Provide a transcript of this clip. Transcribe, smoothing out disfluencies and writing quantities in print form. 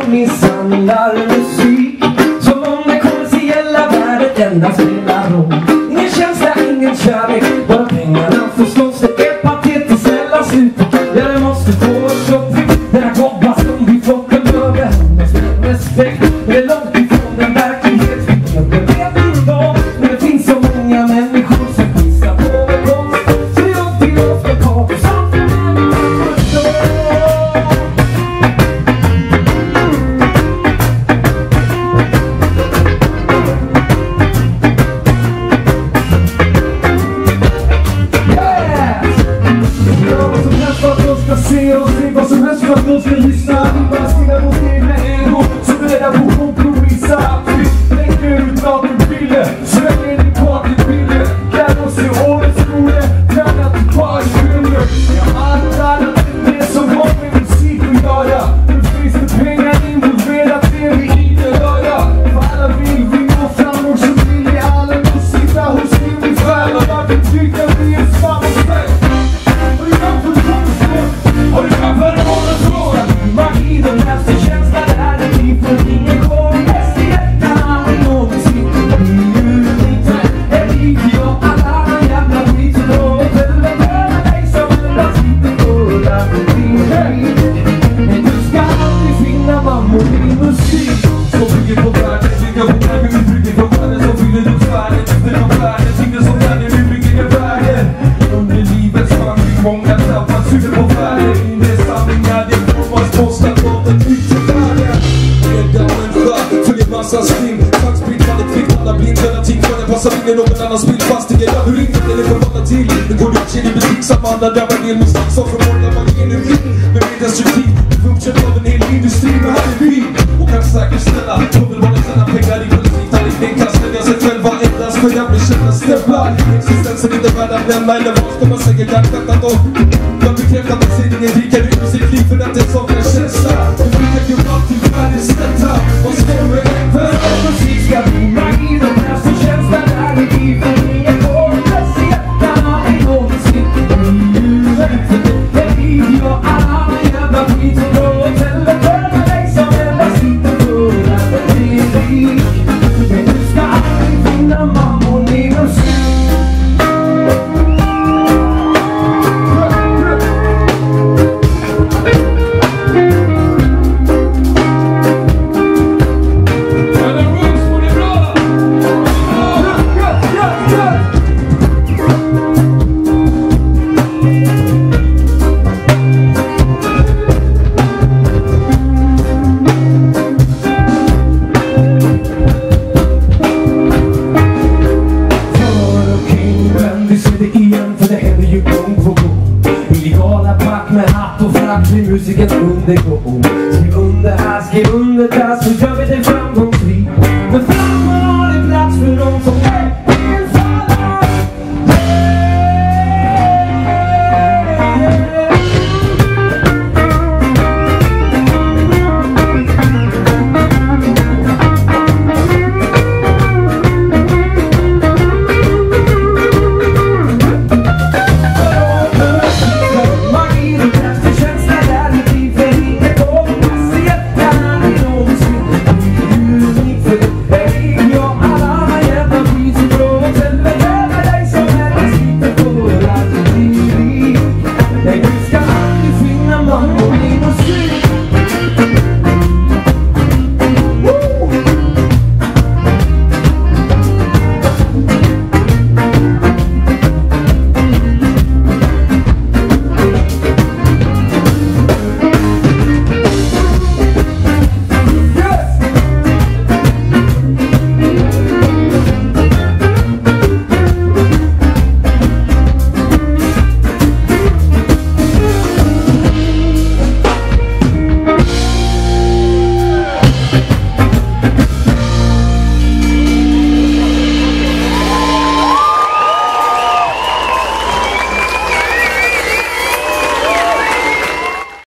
Misshandlar musik som om det kommersiella värdet endast spelar roll. Ingen känsla, ingen kärlek, bara pengarna får slåss. Det är patetiskt, snälla sluta. Ja, det måste få ett stopp. Den här gobba som vi flocken bör behandlas med respekt. Det är långt ifrån den verklighet vi lever. Det vet vi idag, men det finns så många människor som pissar på vår konst. Så det är upp till oss med kakor samt för människor förstår. Se och se vad som helst för att de ska lyssna. Vi bara skriva mot egna ego som rädda på kompromissa. Vi tänker ut nakenbilder, svänger i partybilder. Kan oss se årets skole, träna till partybilder. Jag antar att det är som har med musik att göra. Nu finns det pengar involverat, det vi inte höra. För alla vill vi nå framåt, så vill vi alla gå sitta hos ungefär. Och varför tycker vi är samma sätt? Och jag får och du kan förhålla fråga magi, den nästa känsla där det blir för ingen kom. Bäst i hjärtan aldrig någonsin. Det är ju inte ett liv jag alla jävla skit. Så då själva med dig som endast inte går att din höjd. Men du ska alltid finna mammor i musik som bygger på världen. Bygger på världen, vi bygger på världen. Som fyller ut världen, efter de världen. Tyngder som världen, vi bygger världen. Under livets vandring, många tappar suger på världen. Någon annan spill fast det är hur inte det får vara till. Det går ut till i butik som andra där man del musik som förmåga man genuin. Men mer destruktiv, funktion av en hel industri. Men här är vi och kan säkerställa tunnelbanan tjäna pengar i politik. Där ingen kan ställa sig själva endast för jag blir kända stämplar. Existensen inte värd att lämna eller vad ska man säga hjärtat om. Jag bekräftar att ser ingen rikare i musikliv för att det saknar känsla. Och vi kan ju alltid världens detta. Vad ska vi för musik ska bli magi, de här som känsla. Musiken undergår. Skriv under här, skriv under där, så gör vi det framgång.